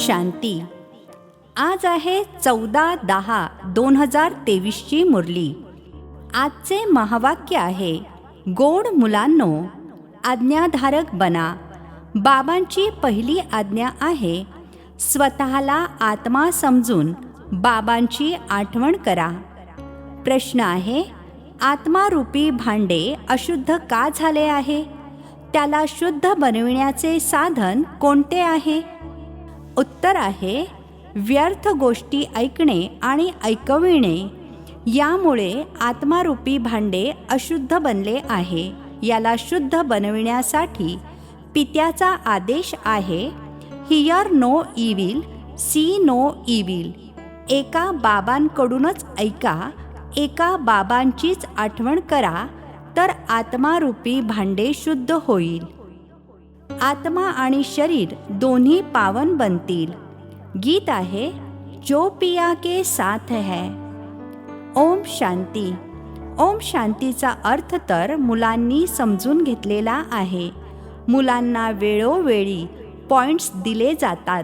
शांती. आज आहे 14/10/2023ची मुरली. आजचे महावाक्य आहे, गोड मुलांनो, आज्ञाधारक बना. बाबांची पहिली आज्ञा आहे, स्वतःला आत्मा समजून बाबांची आठवण करा. प्रश्न आहे, आत्मारूपी भांडे अशुद्ध का झाले आहे? त्याला शुद्ध बनविण्याचे साधन कोणते आहे? उत्तर आहे, व्यर्थ गोष्टी ऐकणे आणि ऐकविणे यामुळे आत्मारूपी भांडे अशुद्ध बनले आहे. याला शुद्ध बनविण्यासाठी पित्याचा आदेश आहे, hear no evil, see no evil. एका बाबांकडूनच ऐका, एका बाबांचीच आठवण करा, तर आत्मारूपी भांडे शुद्ध होईल. आत्मा आणि शरीर दोन्ही पावन बनतील. गीत आहे, जो पिया के साथ है. ओम शांती. ओम शांतीचा अर्थ तर मुलांनी समजून घेतलेला आहे. मुलांना वेळोवेळी पॉइंट्स दिले जातात.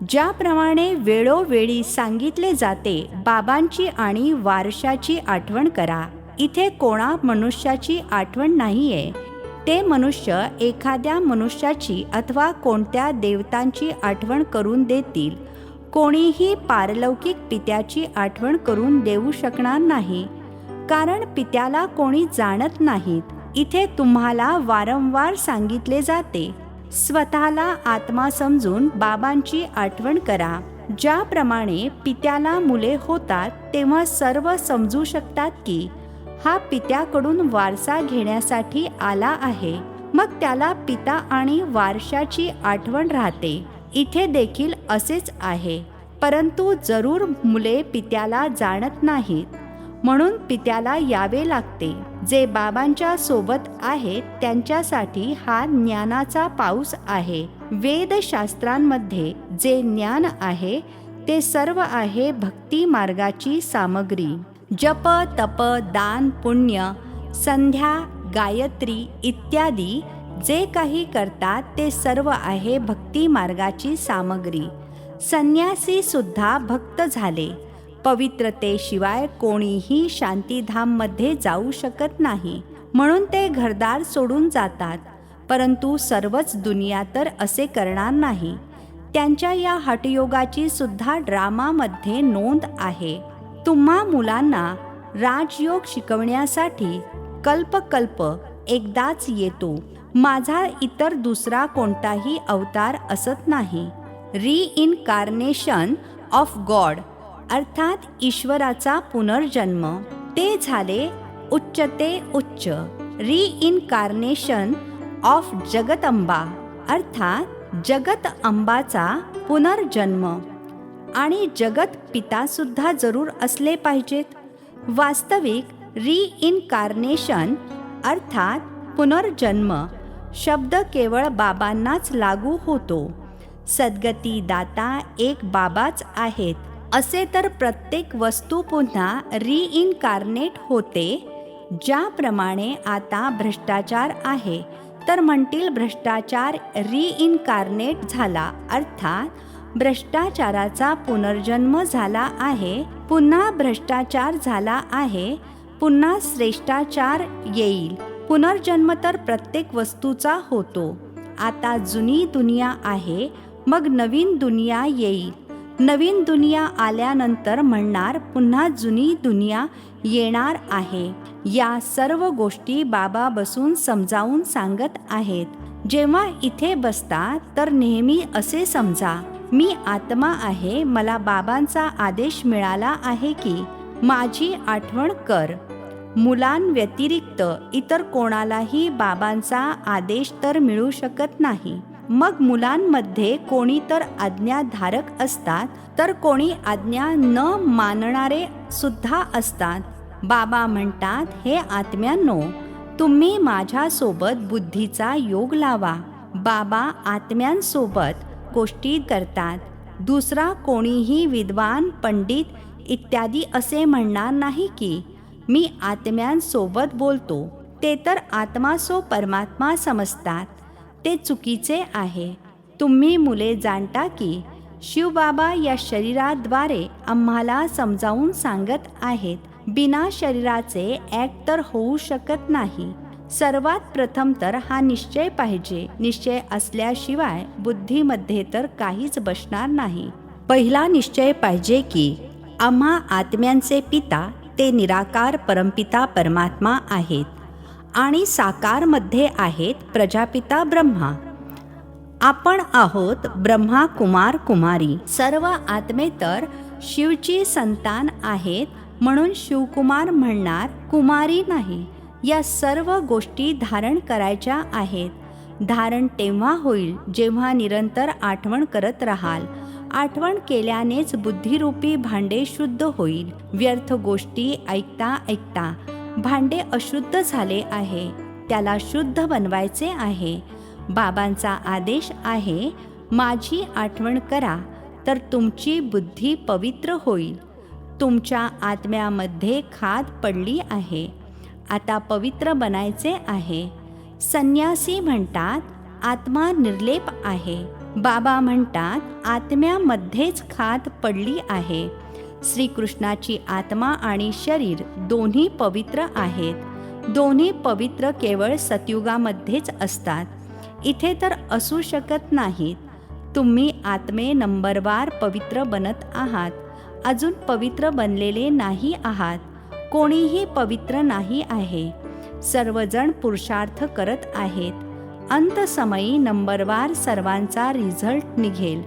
ज्याप्रमाणे वेळोवेळी सांगितले जाते, बाबांची आणि वारशाची आठवण करा. इथे कोणा मनुष्याची आठवण नाहीये. ते मनुष्य एखाद्या मनुष्याची अथवा कोणत्या देवतांची आठवण करून देतील. कोणीही पारलौकिक पित्याची आठवण करून देऊ शकणार नाही, कारण पित्याला कोणी जाणत नाहीत. इथे तुम्हाला वारंवार सांगितले जाते, स्वतःला आत्मा समजून बाबांची आठवण करा. ज्याप्रमाणे पित्याला मुले होतात, तेव्हा सर्व समजू शकतात की हा पित्याकडून वारसा घेण्यासाठी आला आहे. मग त्याला पिता आणि वारशाची आठवण राहते. इथे देखील असेच आहे, परंतु जरूर मुले पित्याला जाणत नाहीत, म्हणून पित्याला यावे लागते. जे बाबांच्या सोबत आहेत त्यांच्यासाठी हा ज्ञानाचा पाऊस आहे. वेदशास्त्रांमध्ये जे ज्ञान आहे ते सर्व आहे भक्ती मार्गाची सामग्री. जप, तप, दान, पुण्य, संध्या, गायत्री इत्यादी जे काही करतात ते सर्व आहे भक्ती मार्गाची सामग्री. संन्यासी सुद्धा भक्त झाले. पवित्रतेशिवाय कोणीही शांतीधाममध्ये जाऊ शकत नाही, म्हणून ते घरदार सोडून जातात. परंतु सर्वच दुनिया तर असे करणार नाही. त्यांच्या या हठयोगाची सुद्धा ड्रामामध्ये नोंद आहे. तुम्हा मुलांना राजयोग शिकवण्यासाठी कल्पकल्प एकदाच येतो. माझा इतर दुसरा कोणताही अवतार असत नाही. रिइन्कार्नेशन ऑफ गॉड अर्थात ईश्वराचा पुनर्जन्म. ते झाले उच्चते उच्च. रिइन्कार्नेशन ऑफ जगदंबा अर्थात जगत अंबाचा पुनर्जन्म. आणि जगत पिता सुद्धा जरूर असले पाहिजेत. वास्तविक रिइन्कार्नेशन अर्थात पुनर्जन्म शब्द केवळ बाबांनाच लागू होतो. सद्गती दाता एक बाबाच आहेत. असे तर प्रत्येक वस्तू पुन्हा रिइन्कार्नेट होते. ज्याप्रमाणे आता भ्रष्टाचार आहे, तर म्हणतील भ्रष्टाचार रिइन्कार्नेट झाला, अर्थात भ्रष्टाचाराचा पुनर्जन्म झाला आहे. पुन्हा भ्रष्टाचार झाला आहे, पुन्हा श्रेष्ठाचार येईल. पुनर्जन्म तर प्रत्येक वस्तूचा होतो. आता जुनी दुनिया आहे, मग नवीन दुनिया येईल. नवीन दुनिया आल्यानंतर म्हणणार पुन्हा जुनी दुनिया येणार आहे. या सर्व गोष्टी बाबा बसून समजावून सांगत आहेत. जेव्हा इथे बसता तर नेहमी असे समजा, मी आत्मा आहे. मला बाबांचा आदेश मिळाला आहे की माझी आठवण कर. मुलांव्यतिरिक्त इतर कोणालाही बाबांचा आदेश तर मिळू शकत नाही. मग मुलांमध्ये कोणी तर आज्ञाधारक असतात, तर कोणी आज्ञा न मानणारे सुद्धा असतात. बाबा म्हणतात, हे आत्म्यांनो, तुम्ही माझ्यासोबत बुद्धीचा योग लावा. बाबा आत्म्यांसोबत गोष्टी करतात. दुसरा कोणीही विद्वान, पंडित इत्यादी असे म्हणणार नाही की मी आत्म्यांसोबत बोलतो. ते तर आत्मा सो परमात्मा समजतात. ते चुकीचे आहे. तुम्ही मुले जाणता की शिवबाबा या शरीराद्वारे आम्हाला समजावून सांगत आहेत, बिना शरीराचे ॲक्ट तर होऊ शकत नाही. सर्वात प्रथम तर हा निश्चय पाहिजे. निश्चय असल्याशिवाय बुद्धीमध्ये तर काहीच बसणार नाही. पहिला निश्चय पाहिजे की आम्हा आत्म्यांचे पिता ते निराकार परमपिता परमात्मा आहेत आणि साकारमध्ये आहेत प्रजापिता ब्रह्मा. आपण आहोत ब्रह्मा कुमार कुमारी. सर्व आत्मे तर शिवची संतान आहेत, म्हणून शिवकुमार म्हणणार, कुमारी नाही. या सर्व गोष्टी धारण करायच्या आहेत. धारण तेव्हा होईल जेव्हा निरंतर आठवण करत राहाल. आठवण केल्यानेच बुद्धिरूपी भांडे शुद्ध होईल. व्यर्थ गोष्टी ऐकता ऐकता भांडे अशुद्ध झाले आहे, त्याला शुद्ध बनवायचे आहे. बाबांचा आदेश आहे, माझी आठवण करा तर तुमची बुद्धी पवित्र होईल. तुमच्या आत्म्यामध्ये खाद पडली आहे, आता पवित्र बनायचे आहे. संन्यासी म्हणतात आत्मा निर्लेप आहे. बाबा म्हणतात आत्म्यामध्येच खाद पडली आहे. श्रीकृष्णाची आत्मा आणि शरीर दोन्ही पवित्र आहेत. दोन्ही पवित्र केवळ सतयुगामध्येच असतात, इथे तर असू शकत नाहीत. तुम्ही आत्मे नंबरवार पवित्र बनत आहात, अजून पवित्र बनलेले नाही आहात. कोणीही पवित्र नाही आहे. सर्वजण पुरुषार्थ करत आहेत. अंतसमयी नंबरवार सर्वांचा रिझल्ट निघेल.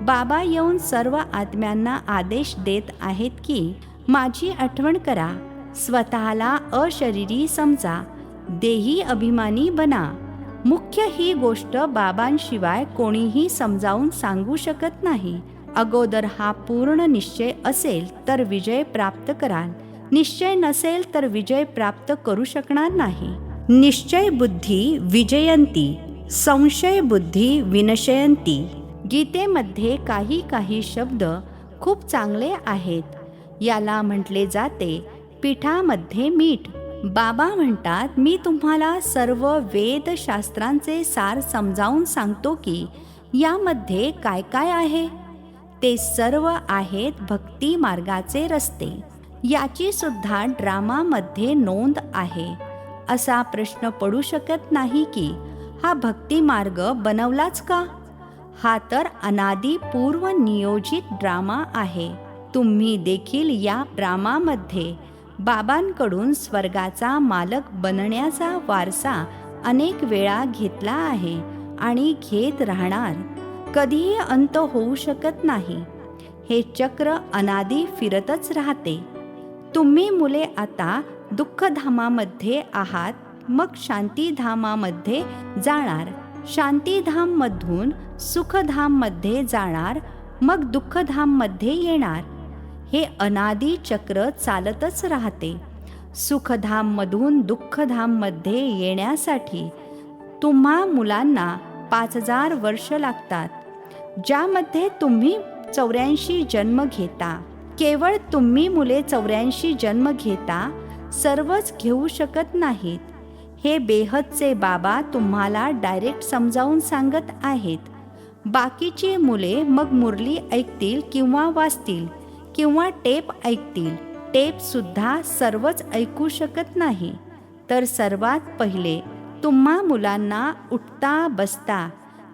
बाबा येऊन सर्व आत्म्यांना आदेश देत आहेत की माझी आठवण करा, स्वतःला अशरीरी समजा, देही अभिमानी बना. मुख्य ही गोष्ट बाबांशिवाय कोणीही समजावून सांगू शकत नाही. अगोदर हा पूर्ण निश्चय असेल तर विजय प्राप्त कराल. निश्चय नसेल तर विजय प्राप्त करू शकणार नाही. निश्चय बुद्धी विजयंती, संशय बुद्धी विनशयंती. गीतेमध्ये काही शब्द खूप चांगले आहेत. याला म्हटले जाते पिठामध्ये मीठ. बाबा म्हणतात मी तुम्हाला सर्व वेदशास्त्रांचे सार समजावून सांगतो की यामध्ये काय काय आहे. ते सर्व आहेत भक्ती मार्गाचे रस्ते. याची सुद्धा ड्रामामध्ये नोंद आहे. असा प्रश्न पडू शकत नाही की हा भक्ती मार्ग बनवलाच का. हा तर अनादी पूर्व नियोजित ड्रामा आहे. तुम्ही देखील या ड्रामामध्ये बाबांकडून स्वर्गाचा मालक बनण्याचा वारसा अनेक वेळा घेतला आहे आणि घेत राहणार. कधीही अंत होऊ शकत नाही. हे चक्र अनादी फिरतच राहते. तुम्ही मुले आता दुःखधामामध्ये आहात, मग शांतीधामामध्ये जाणार. शांतीधाममधून सुखधाममध्ये जाणार, मग दुःखधाममध्ये येणार. हे अनादी चक्र चालतच राहते. सुखधाममधून दुःखधाममध्ये येण्यासाठी तुम्हा मुलांना 5000 वर्ष लागतात, ज्यामध्ये तुम्ही 84 जन्म घेता. केवळ तुम्ही मुले 84 जन्म घेता, सर्वच घेऊ शकत नाहीत. हे बेहदचे बाबा तुम्हाला डायरेक्ट समजावून सांगत आहेत. बाकीची मुले मग मुरली ऐकतील किंवा वाचतील किंवा टेप ऐकतील. टेपसुद्धा सर्वच ऐकू शकत नाही. तर सर्वात पहिले तुम्हा मुलांना उठता बसता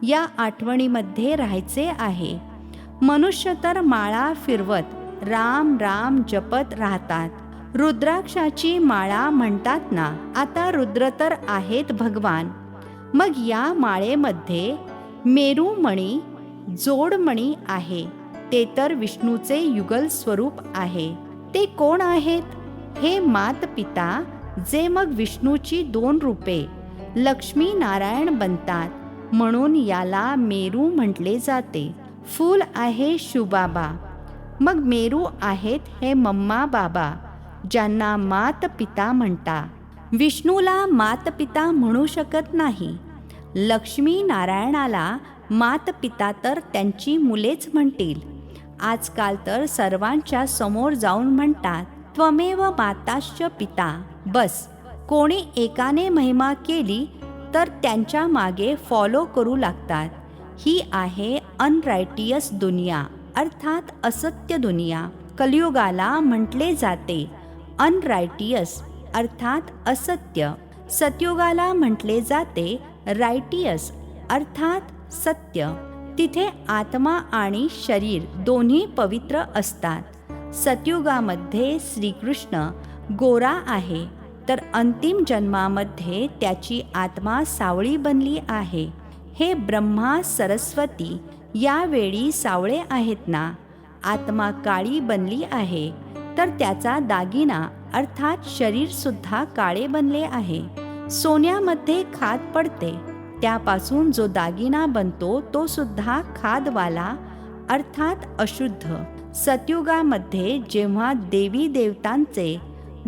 या आठवणीमध्ये राहायचे आहे. मनुष्य तर माळा फिरवत राम राम जपत राहतात. रुद्राक्षाची माळा म्हणतात ना, आता रुद्र तर आहेत भगवान. मग या माळेमध्ये मेरुमणी जोडमणी आहे, ते तर विष्णूचे युगल स्वरूप आहे. ते कोण आहेत. हे मात पिता, जे मग विष्णूची 2 रूपे लक्ष्मी नारायण बनतात, म्हणून याला मेरू म्हटले जाते. फूल आहे शिवबाबा, मग मेरू आहेत हे मम्मा बाबा, ज्यांना मात पिता म्हणता. विष्णूला मात पिता म्हणू शकत नाही. लक्ष्मी नारायणाला मात पिता तर त्यांची मुलेच म्हणतील. आजकाल तर सर्वांच्या समोर जाऊन म्हणतात त्वमेव माताश्च पिता. बस, कोणी एकाने महिमा केली तर त्यांच्या मागे फॉलो करू लागतात. ही आहे अनरायटियस दुनिया, अर्थात असत्य दुनिया. कलियुगाला म्हटले जाते अनरायटियस, अर्थात असत्य. सतयुगाला म्हटले जाते रायटियस, अर्थात सत्य. तिथे आत्मा आणि शरीर दोन्ही पवित्र असतात. सतयुगामध्ये श्रीकृष्ण गोरा आहे, तर अंतिम जन्मामध्ये त्याची आत्मा सावळी बनली आहे. हे ब्रह्मा सरस्वती यावेळी सावळे आहेत ना. आत्मा काळी बनली आहे, तर त्याचा दागिना अर्थात शरीर सुद्धा काळे बनले आहे. सोन्यामध्ये खाद पडते, त्यापासून जो दागिना बनतो तो सुद्धा खादवाला, अर्थात अशुद्ध. सतयुगामध्ये जेव्हा देवी देवतांचे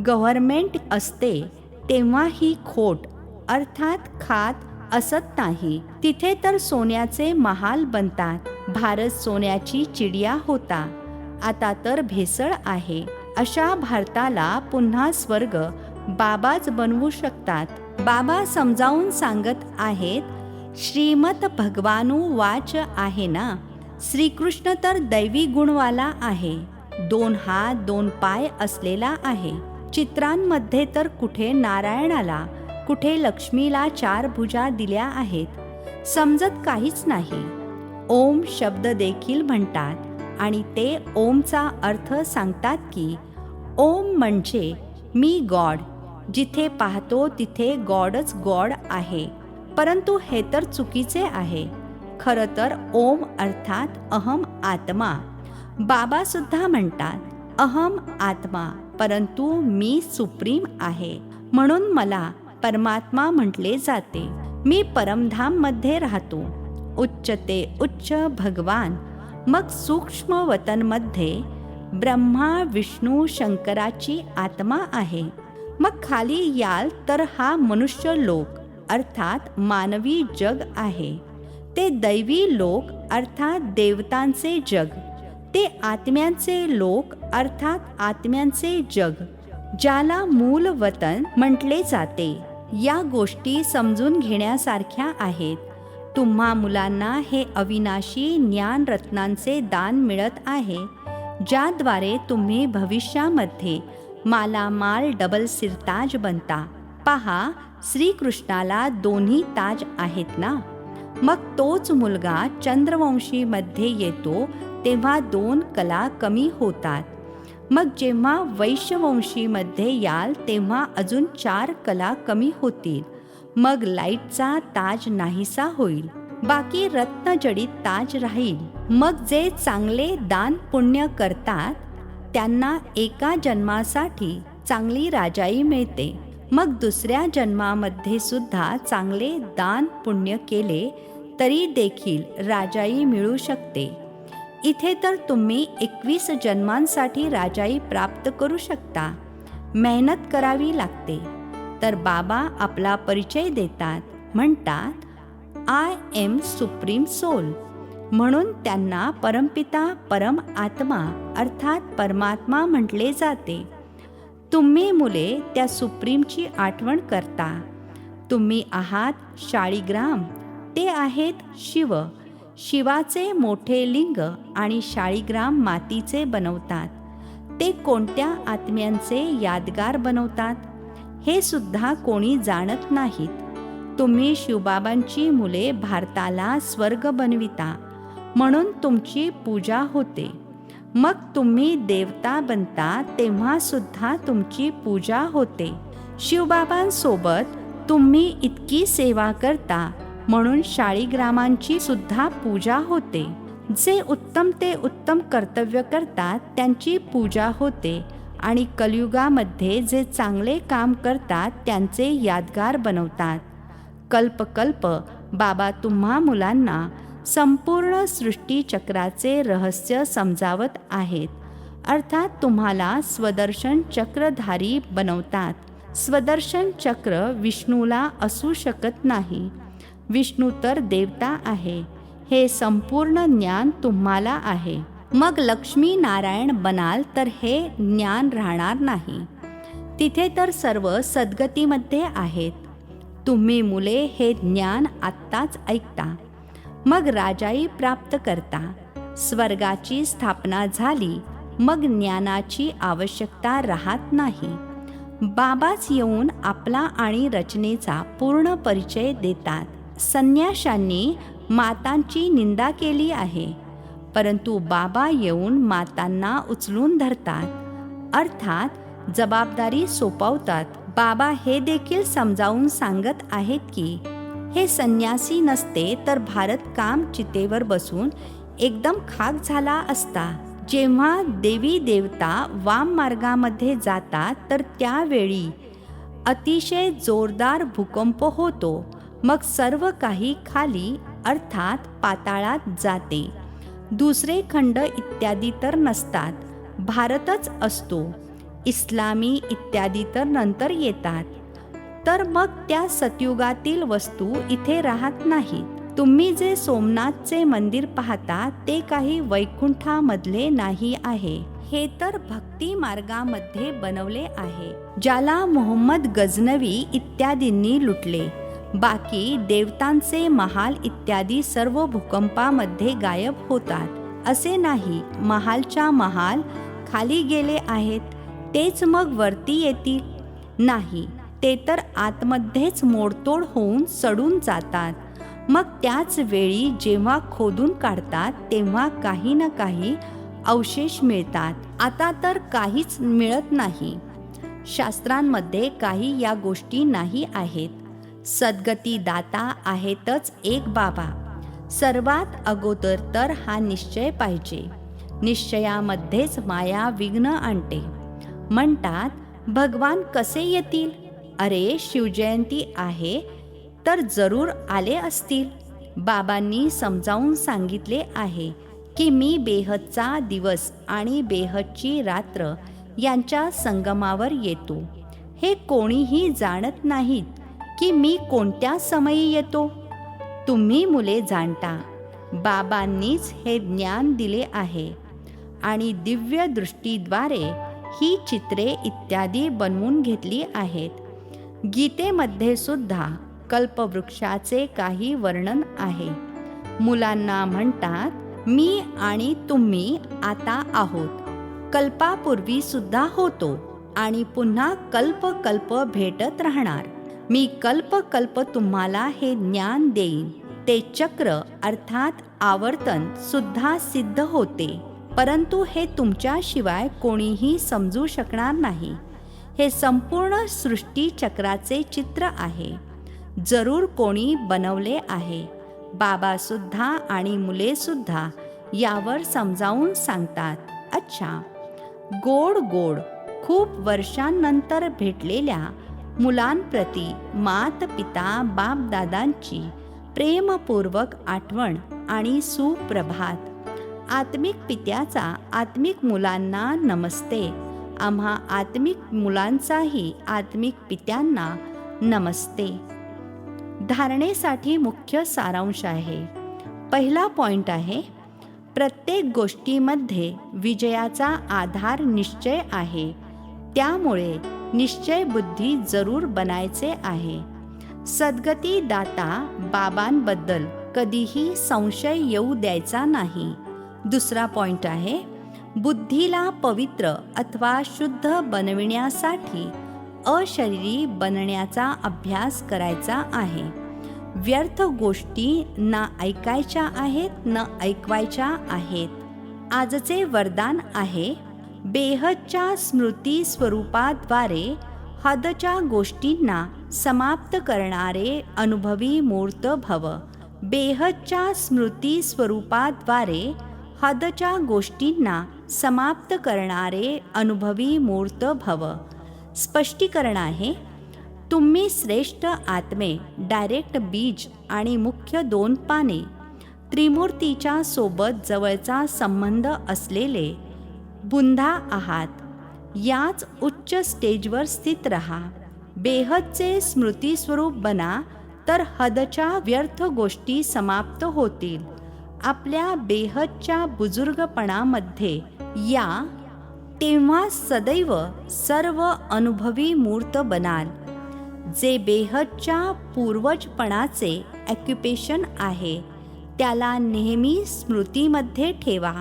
गव्हर्नमेंट असते, तेव्हा ही खोट, अर्थात खाद असत नाही. तिथे तर सोन्याचे महाल बनतात. भारत सोन्याची चिडिया होता, आता तर भेसळ आहे. अशा भारताला पुन्हा स्वर्ग बाबाच बनवू शकतात. बाबा समजावून सांगत आहेत, श्रीमत भगवानु वाच आहे ना. श्रीकृष्ण तर दैवी गुणवाला आहे, 2 हात 2 पाय असलेला आहे. चित्रांमध्ये तर कुठे नारायणाला, कुठे लक्ष्मीला 4 भुजा दिल्या आहेत. समजत काहीच नाही. ओम शब्द देखील म्हणतात आणि ते ओमचा अर्थ सांगतात की ओम म्हणजे मी गॉड. जिथे पाहतो तिथे गॉडच गॉड आहे, परंतु हे तर चुकीचे आहे. खरं तर ओम अर्थात अहम आत्मा. बाबा सुद्धा म्हणतात अहम आत्मा, परंतु मी सुप्रीम आहे, म्हणून मला परमात्मा म्हटले जाते. मी परमधाम मध्ये राहतो. उच्च ते उच्च भगवान. मग सूक्ष्म वतनमध्ये ब्रह्मा विष्णू शंकराची आत्मा आहे. मग खाली याल तर हा मनुष्य लोक, अर्थात मानवी जग आहे. ते दैवी लोक, अर्थात देवतांचे जग. ते आत्म्यांचे लोक, अर्थात आत्म्यांचे जग, ज्याला मूल वतन म्हटले जाते. या गोष्टी समजून घेण्यासारख्या आहेत. तुम्हा मुलांना हे अविनाशी ज्ञान रत्नांचे दान मिळत आहे, ज्याद्वारे तुम्ही भविष्यामध्ये मालामाल डबल सिरताज बनता. पहा, श्रीकृष्णाला 2 ताज आहेत ना. मग तोच मुलगा चंद्रवंशीमध्ये येतो तेव्हा 2 कला कमी होतात. मग जेव्हा वैश्यवंशीमध्ये याल तेव्हा अजून 4 कला कमी होतील. मग लाईटचा ताज नाहीसा होईल, बाकी रत्नजडित ताज राहील. मग जे चांगले दान पुण्य करतात त्यांना एका जन्मासाठी चांगली राजाई मिळते. मग दुसऱ्या जन्मामध्ये सुद्धा चांगले दान पुण्य केले तरी देखील राजाई मिळू शकते. इथे तर तुम्ही 21 जन्मांसाठी राजाई प्राप्त करू शकता. मेहनत करावी लागते. तर बाबा आपला परिचय देतात, म्हणतात आय एम सुप्रीम सोल. म्हणून त्यांना परमपिता परम आत्मा, अर्थात परमात्मा म्हटले जाते. तुम्ही मुले त्या सुप्रीमची आठवण करता. तुम्ही आहात शाळीग्राम, ते आहेत शिव. शिवाचे मोठे लिंग आणि शाळीग्राम मातीचे बनवतात. ते कोणत्या आत्म्यांचे यादगार बनवतात हे सुद्धा कोणी जाणत नाहीत. तुम्ही शिवबाबांची मुले भारताला स्वर्ग बनविता, म्हणून तुमची पूजा होते. मग तुम्ही देवता बनता तेव्हा सुद्धा तुमची पूजा होते. शिवबाबांसोबत तुम्ही इतकी सेवा करता, म्हणून शाळीग्रामांची सुद्धा पूजा होते. जे उत्तम ते उत्तम कर्तव्य करतात त्यांची पूजा होते आणि कलियुगामध्ये जे चांगले काम करतात त्यांचे यादगार बनवतात. कल्पकल्प बाबा तुम्हा मुलांना संपूर्ण सृष्टीचक्राचे रहस्य समजावत आहेत. अर्थात तुम्हाला स्वदर्शन चक्रधारी बनवतात. स्वदर्शन चक्र विष्णूला असू शकत नाही. विष्णू तर देवता आहे. हे संपूर्ण ज्ञान तुम्हाला आहे. मग लक्ष्मी नारायण बनाल तर हे ज्ञान राहणार नाही. तिथे तर सर्व सद्गतीमध्ये आहेत. तुम्ही मुले हे ज्ञान आत्ताच ऐकता. मग राजाई प्राप्त करता. स्वर्गाची स्थापना झाली, मग ज्ञानाची आवश्यकता राहत नाही. बाबाच येऊन आपला आणि रचनेचा पूर्ण परिचय देतात. संन्याशांनी मातांची निंदा केली आहे, परंतु बाबा येऊन मातांना उचलून धरतात, अर्थात जबाबदारी सोपवतात. बाबा हे देखील समजावून सांगत आहेत की हे संन्यासी नसते तर भारत काम चितेवर बसून एकदम खाक झाला असता. जेव्हा देवी देवता वाम मार्गामध्ये जातात तर त्यावेळी अतिशय जोरदार भूकंप होतो. मग सर्व काही खाली अर्थात पाताळात जाते. दुसरे खंड इत्यादी तर नसतात, भारतच असतो. इस्लामी इत्यादी तर नंतर येतात. तर मग त्या सतयुगातील वस्तू इथे राहत नाहीत. तुम्ही जे सोमनाथचे मंदिर पाहता ते काही वैकुंठामधले नाही आहे. हे तर भक्ती मार्गामध्ये बनवले आहे, ज्याला मोहम्मद गझनवी इत्यादींनी लुटले. बाकी देवतांचे महाल इत्यादी सर्व भूकंपामध्ये गायब होतात असे नाही. महालच्या महाल खाली गेले आहेत, तेच मग वरती येतील? नाही, ते तर आतमध्येच मोडतोड होऊन सडून जातात. मग त्याच वेळी जेव्हा खोदून काढतात तेव्हा काही ना काही अवशेष मिळतात. आता तर काहीच मिळत नाही. शास्त्रांमध्ये काही या गोष्टी नाही आहेत. सद्गती दाता आहेतच एक बाबा. सर्वात अगोदर तर हा निश्चय पाहिजे. निश्चयामध्येच माया विघ्न आणते. म्हणतात भगवान कसे येतील? अरे, शिवजयंती आहे तर जरूर आले असतील. बाबांनी समजावून सांगितले आहे की मी बेहदचा दिवस आणि बेहदची रात्र यांच्या संगमावर येतो. हे कोणीही जाणत नाहीत की मी कोणत्या समयी येतो. तुम्ही मुले जाणता. बाबांनीच हे ज्ञान दिले आहे आणि दिव्य दृष्टीद्वारे ही चित्रे इत्यादी बनवून घेतली आहेत. गीतेमध्ये सुद्धा कल्पवृक्षाचे काही वर्णन आहे. मुलांना म्हणतात मी आणि तुम्ही आता आहोत, कल्पापूर्वी सुद्धा होतो आणि पुन्हा कल्प कल्प भेटत राहणार. मी कल्प कल्प तुम्हाला हे ज्ञान देईन. ते चक्र अर्थात आवर्तन सुद्धा सिद्ध होते, परंतु हे तुमच्याशिवाय कोणीही समजू शकणार नाही. हे संपूर्ण सृष्टी चक्राचे चित्र आहे. जरूर कोणी बनवले आहे. बाबा सुद्धा आणि मुले सुद्धा यावर समजावून सांगतात. अच्छा, गोड गोड खूप वर्षांनंतर भेटलेल्या मुलांप्रती मात पिता बापदादांची प्रेमपूर्वक आठवण आणि सुप्रभात. आत्मिक पित्याचा आत्मिक मुलांना नमस्ते. आम्हा आत्मिक मुलांचाही आत्मिक पित्यांना नमस्ते. धारणेसाठी मुख्य सारांश आहे. पहिला पॉइंट आहे, प्रत्येक गोष्टीमध्ये विजयाचा आधार निश्चय आहे. त्यामुळे निश्चय बुद्धी जरूर बनायचे आहे. सद्गती दाता बाबांबद्दल कधीही संशय येऊ द्यायचा नाही. दुसरा पॉइंट आहे, बुद्धीला पवित्र अथवा शुद्ध बनविण्यासाठी अशरीरी बनण्याचा अभ्यास करायचा आहे. व्यर्थ गोष्टी ना ऐकायच्या आहेत न ऐकवायच्या आहेत. आजचे वरदान आहे, बेहदच्या स्मृती स्वरूपाद्वारे हदच्या गोष्टींना समाप्त करणारे अनुभवी मूर्त भव. बेहदच्या स्मृती स्वरूपाद्वारे हदच्या गोष्टींना समाप्त करणारे अनुभवी मूर्त भव. स्पष्टीकरण आहे, तुम्ही श्रेष्ठ आत्मे, डायरेक्ट बीज आणि मुख्य 2 पाने, त्रिमूर्तीच्या सोबत जवळचा संबंध असलेले बुंधा आहात. याच उच्च स्टेजवर स्थित रहा. बेहदचे स्मृतीस्वरूप बना, तर हदच्या व्यर्थ गोष्टी समाप्त होतील. आपल्या बेहदच्या बुजुर्गपणामध्ये या, तेव्हा सदैव सर्व अनुभवी मूर्त बनाल. जे बेहदच्या पूर्वजपणाचे ऑक्युपेशन आहे त्याला नेहमी स्मृतीमध्ये ठेवा.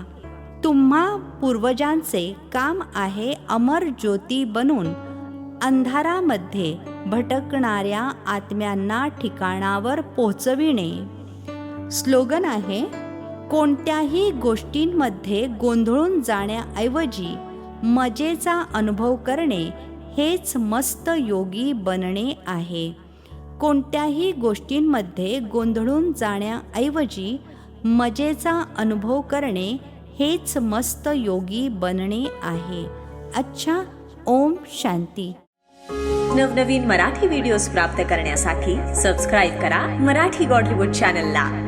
तुम्हा पूर्वजांचे काम आहे अमर ज्योती बनून अंधारामध्ये भटकणाऱ्या आत्म्यांना ठिकाणावर पोहोचविणे. स्लोगन आहे, कोणत्याही गोष्टींमध्ये गोंधळून जाण्याऐवजी मजेचा अनुभव करणे हेच मस्त योगी बनणे आहे. कोणत्याही गोष्टींमध्ये गोंधळून जाण्याऐवजी मजेचा अनुभव करणे हेच मस्त योगी बनणे आहे. अच्छा, ओम शांती. नवनवीन मराठी व्हिडिओज प्राप्त करण्यासाठी सबस्क्राईब करा मराठी गॉडलीवूड चॅनलला.